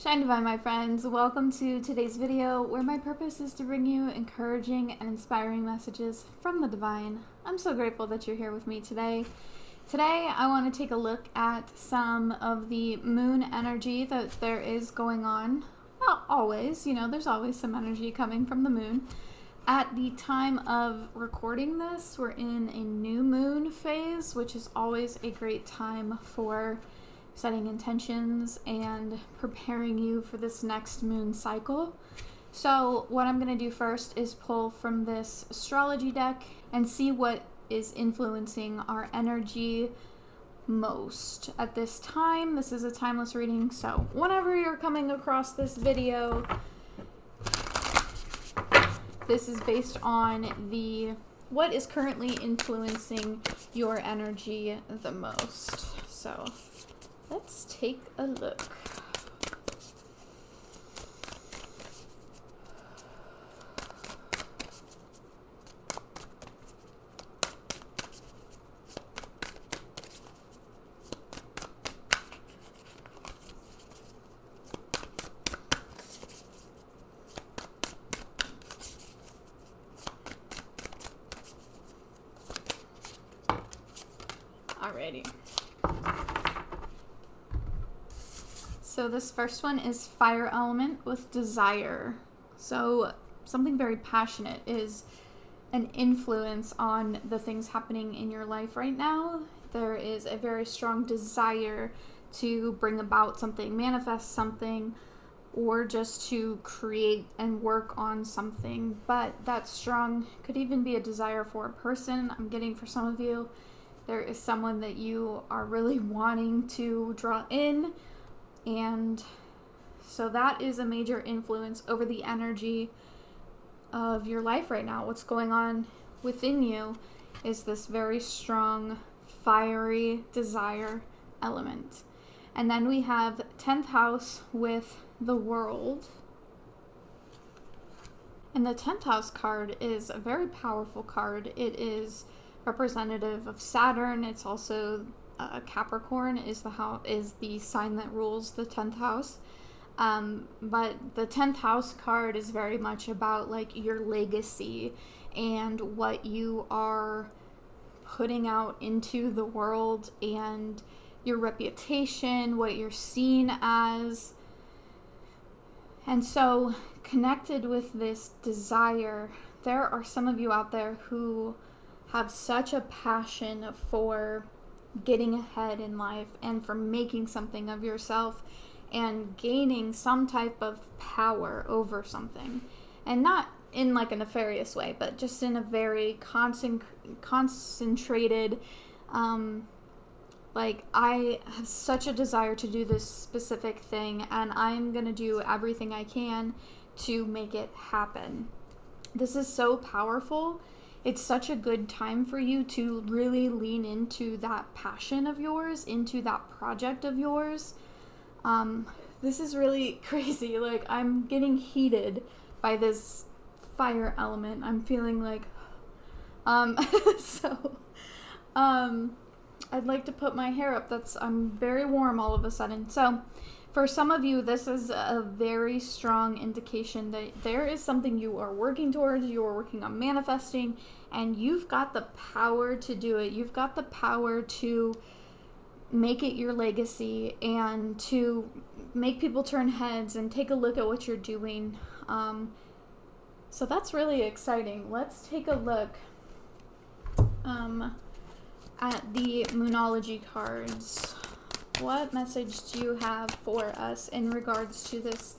Shine Divine, my friends. Welcome to today's video where my purpose is to bring you encouraging and inspiring messages from the divine. I'm so grateful that you're here with me today. Today, I want to take a look at some of the moon energy that there is going on. Not always, there's always some energy coming from the moon. At the time of recording this, we're in a new moon phase, which is always a great time for setting intentions and preparing you for this next moon cycle. So what I'm going to do first is pull from this astrology deck and see what is influencing our energy most at this time. This is a timeless reading, so whenever you're coming across this video, this is based on what is currently influencing your energy the most. So let's take a look. Alrighty. So this first one is fire element with desire. So something very passionate is an influence on the things happening in your life right now. There is a very strong desire to bring about something, manifest something, or just to create and work on something. But that strong could even be a desire for a person. I'm getting for some of you, there is someone that you are really wanting to draw in. And so that is a major influence over the energy of your life right now. What's going on within you is this very strong, fiery desire element. And then we have 10th house with the world. And the 10th house card is a very powerful card. It is representative of Saturn. It's also Capricorn is the sign that rules the 10th house. But the 10th house card is very much about like your legacy and what you are putting out into the world and your reputation, what you're seen as. And so connected with this desire, there are some of you out there who have such a passion for getting ahead in life and for making something of yourself and gaining some type of power over something. And not in like a nefarious way, but just in a very concentrated, like I have such a desire to do this specific thing and I'm going to do everything I can to make it happen. This is so powerful. It's such a good time for you to really lean into that passion of yours, into that project of yours. This is really crazy. Like, I'm getting heated by this fire element. I'm feeling like, I'd like to put my hair up. I'm very warm all of a sudden. So for some of you, this is a very strong indication that there is something you are working towards, you are working on manifesting, and you've got the power to do it. You've got the power to make it your legacy and to make people turn heads and take a look at what you're doing. So that's really exciting. Let's take a look at the Moonology cards. What message do you have for us in regards to this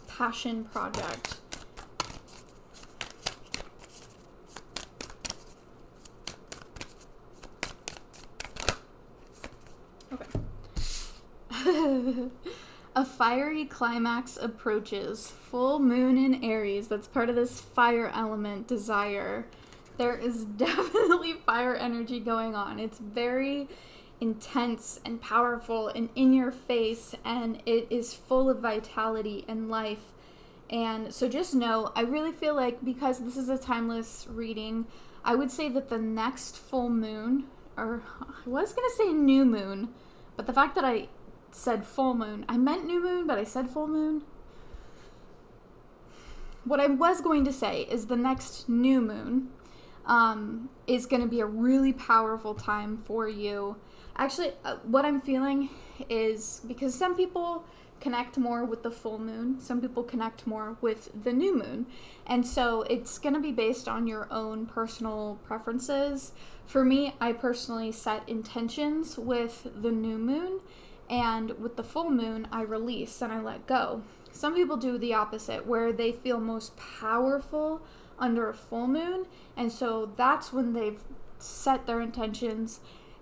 passion project? Okay. A fiery climax approaches. Full moon in Aries. That's part of this fire element desire. There is definitely fire energy going on. It's very intense and powerful and in your face, and it is full of vitality and life. And so just know, I really feel like because this is a timeless reading, I would say that the next full moon, or I was going to say new moon, but the fact that I said full moon. I meant new moon, but I said full moon. What I was going to say is the next new moon is going to be a really powerful time for you. Actually, what I'm feeling is because some people connect more with the full moon, some people connect more with the new moon, and so it's going to be based on your own personal preferences. For me, I personally set intentions with the new moon, and with the full moon, I release and I let go. Some people do the opposite, where they feel most powerful under a full moon, and so that's when they've set their intentions,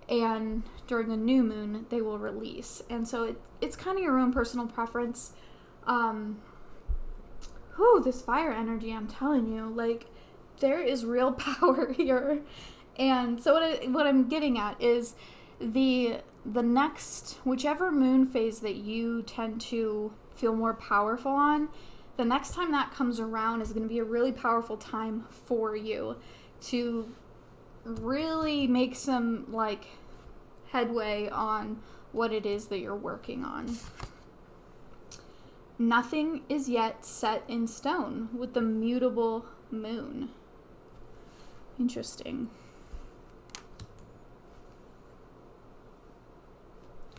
and during a new moon, they will release. And so it's kind of your own personal preference. This fire energy, I'm telling you, like, there is real power here. And so what I'm getting at is the next, whichever moon phase that you tend to feel more powerful on, the next time that comes around is going to be a really powerful time for you to really make some, like, headway on what it is that you're working on. Nothing is yet set in stone with the mutable moon. Interesting.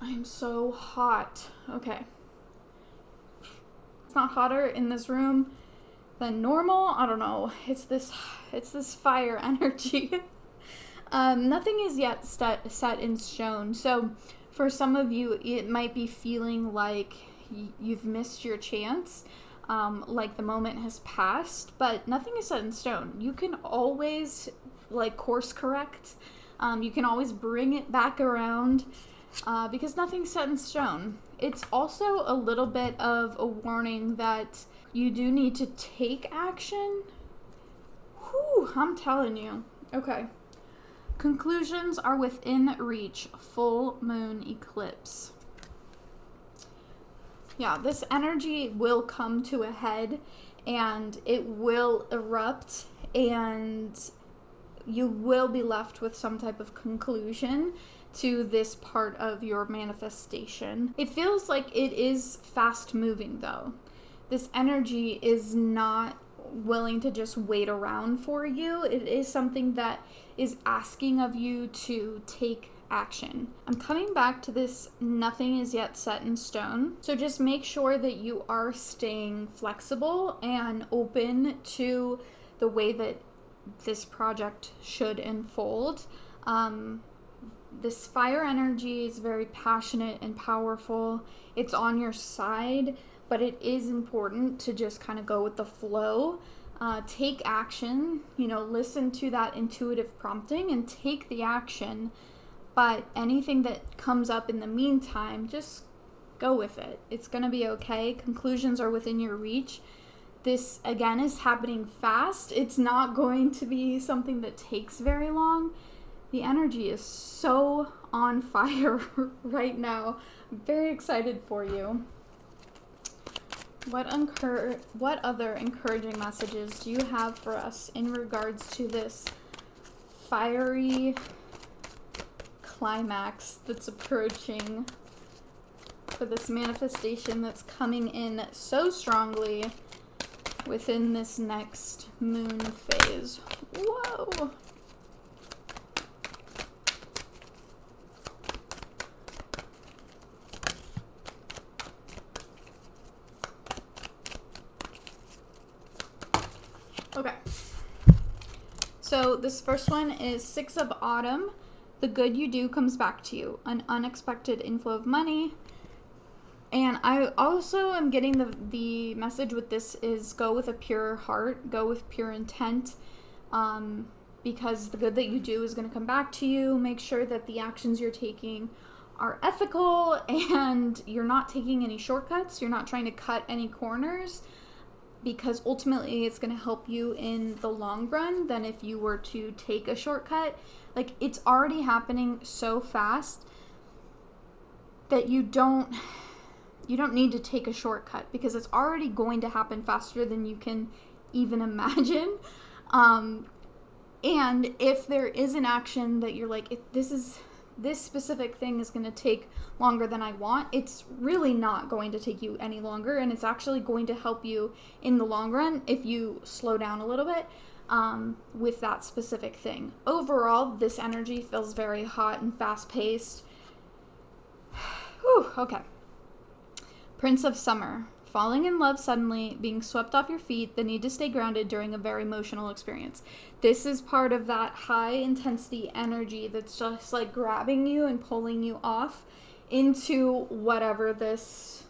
I am so hot. Okay. It's not hotter in this room than normal. I don't know. It's this fire energy. Nothing is yet set in stone. So for some of you, it might be feeling like you've missed your chance, like the moment has passed, but nothing is set in stone. You can always, like, course correct. You can always bring it back around, because nothing's set in stone. It's also a little bit of a warning that you do need to take action. Whew, I'm telling you. Okay. Conclusions are within reach. Full moon eclipse. Yeah, this energy will come to a head and it will erupt, and you will be left with some type of conclusion to this part of your manifestation. It feels like it is fast moving though. This energy is not willing to just wait around for you. It is something that is asking of you to take action. I'm coming back to this, nothing is yet set in stone. So just make sure that you are staying flexible and open to the way that this project should unfold. This fire energy is very passionate and powerful. It's on your side, but it is important to just kind of go with the flow. Take action, listen to that intuitive prompting and take the action. But anything that comes up in the meantime, just go with it. It's going to be okay. Conclusions are within your reach. This, again, is happening fast. It's not going to be something that takes very long. The energy is so on fire right now. I'm very excited for you. What other encouraging messages do you have for us in regards to this fiery climax that's approaching, for this manifestation that's coming in so strongly within this next moon phase? Whoa! Okay. So this first one is 6 of Autumn. The good you do comes back to you. An unexpected inflow of money. And I also am getting the message with this is go with a pure heart. Go with pure intent. Because the good that you do is going to come back to you. Make sure that the actions you're taking are ethical and you're not taking any shortcuts. You're not trying to cut any corners. Because ultimately it's going to help you in the long run than if you were to take a shortcut. Like, it's already happening so fast that you don't need to take a shortcut, because it's already going to happen faster than you can even imagine. And if there is an action that you're like, this is this specific thing is going to take longer than I want, it's really not going to take you any longer, and it's actually going to help you in the long run if you slow down a little bit with that specific thing. Overall, this energy feels very hot and fast-paced. Whew, okay. Prince of Summer. Falling in love suddenly, being swept off your feet, the need to stay grounded during a very emotional experience. This is part of that high intensity energy that's just like grabbing you and pulling you off into whatever this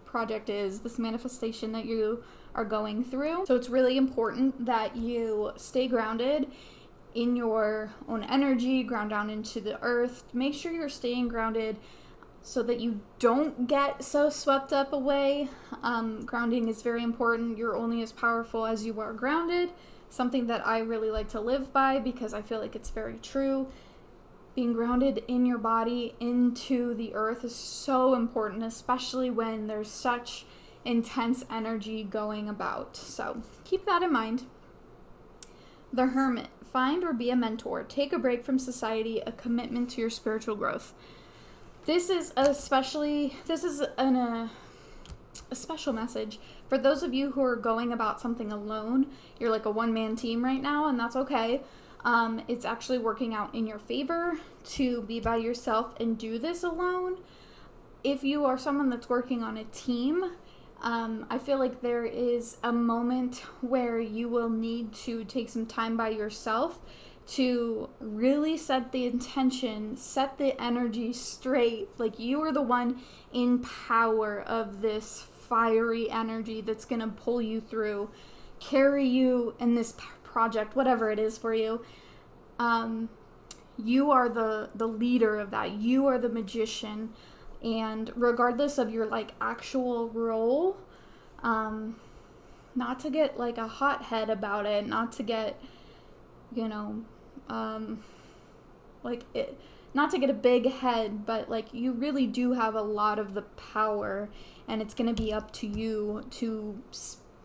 project is, this manifestation that you are going through. So it's really important that you stay grounded in your own energy, ground down into the earth. Make sure you're staying grounded so that you don't get so swept up away. Grounding is very important. You're only as powerful as you are grounded. Something that I really like to live by because I feel like it's very true. Being grounded in your body into the earth is so important, especially when there's such intense energy going about. So keep that in mind. The Hermit. Find or be a mentor. Take a break from society, a commitment to your spiritual growth. This is a special message for those of you who are going about something alone. You're like a one-man team right now, and that's okay. It's actually working out in your favor to be by yourself and do this alone. If you are someone that's working on a team, I feel like there is a moment where you will need to take some time by yourself to really set the intention, set the energy straight. Like you are the one in power of this fiery energy that's going to pull you through, carry you in this project, whatever it is for you. You are the leader of that. You are the magician. And regardless of your like actual role, not to get like a hothead about it, not to get, not to get a big head, but like you really do have a lot of the power, and it's going to be up to you to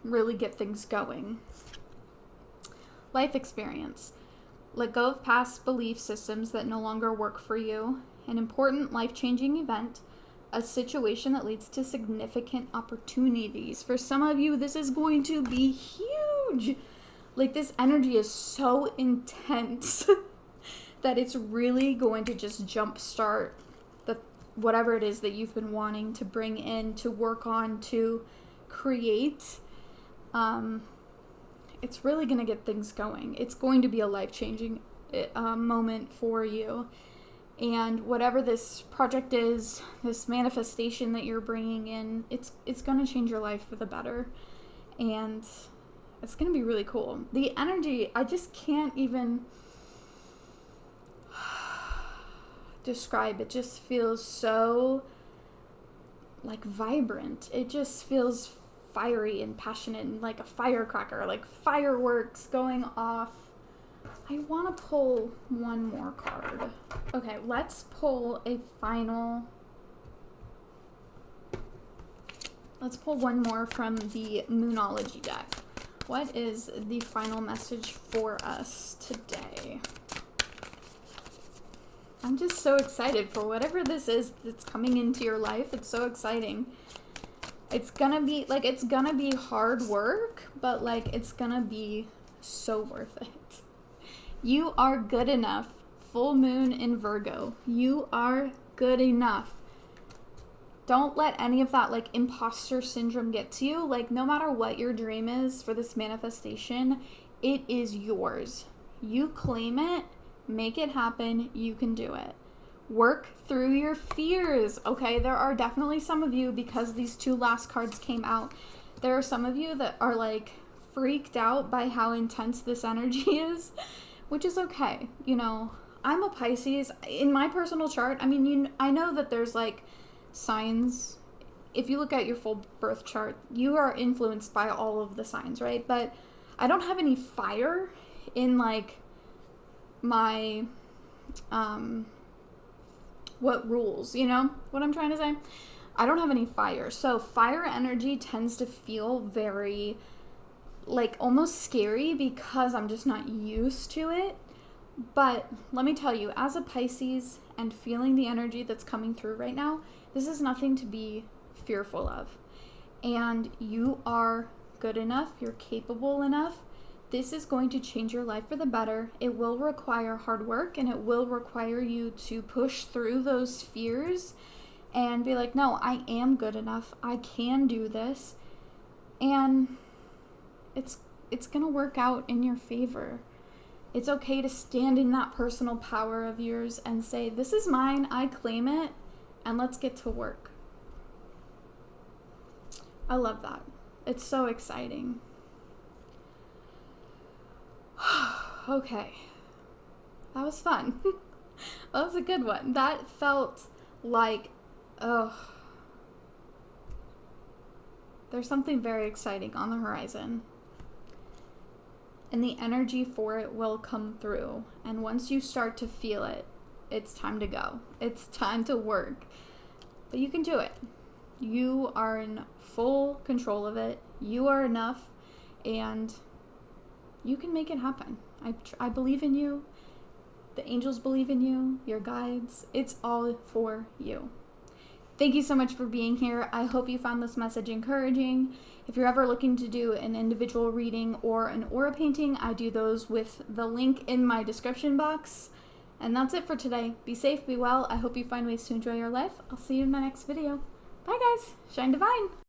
really get things going. Life experience. Let go of past belief systems that no longer work for you. An important life-changing event. A situation that leads to significant opportunities. For some of you, this is going to be huge. Like this energy is so intense that it's really going to just jumpstart whatever it is that you've been wanting to bring in, to work on, to create. It's really going to get things going. It's going to be a life-changing moment for you. And whatever this project is, this manifestation that you're bringing in, it's going to change your life for the better. And it's going to be really cool. The energy, I just can't even describe. It just feels so like vibrant. It just feels fiery and passionate and like a firecracker, like fireworks going off. I want to pull one more card. Okay, let's pull one more from the Moonology deck. What is the final message for us today? I'm just so excited for whatever this is that's coming into your life. It's so exciting. It's gonna be hard work, but like it's gonna be so worth it. You are good enough. Full moon in Virgo. You are good enough. Don't let any of that like imposter syndrome get to you. Like no matter what your dream is for this manifestation, it is yours. You claim it, make it happen, you can do it. Work through your fears. Okay, there are definitely some of you, because these two last cards came out, there are some of you that are like freaked out by how intense this energy is, which is okay. I'm a Pisces. In my personal chart, I know that there's like signs. If you look at your full birth chart, you are influenced by all of the signs, right? But I don't have any fire in like my what rules, what I'm trying to say? I don't have any fire. So fire energy tends to feel very like almost scary because I'm just not used to it. But let me tell you, as a Pisces and feeling the energy that's coming through right now, this is nothing to be fearful of. And you are good enough, you're capable enough. This is going to change your life for the better. It will require hard work, and it will require you to push through those fears and be like, no, I am good enough. I can do this. And it's going to work out in your favor. It's okay to stand in that personal power of yours and say, this is mine, I claim it, and let's get to work. I love that. It's so exciting. Okay. That was fun. That was a good one. That felt like, there's something very exciting on the horizon. And the energy for it will come through. And once you start to feel it, it's time to go. It's time to work. But you can do it. You are in full control of it. You are enough. And you can make it happen. I believe in you. The angels believe in you. Your guides. It's all for you. Thank you so much for being here. I hope you found this message encouraging. If you're ever looking to do an individual reading or an aura painting, I do those with the link in my description box. And that's it for today. Be safe, be well. I hope you find ways to enjoy your life. I'll see you in my next video. Bye guys. Shine divine.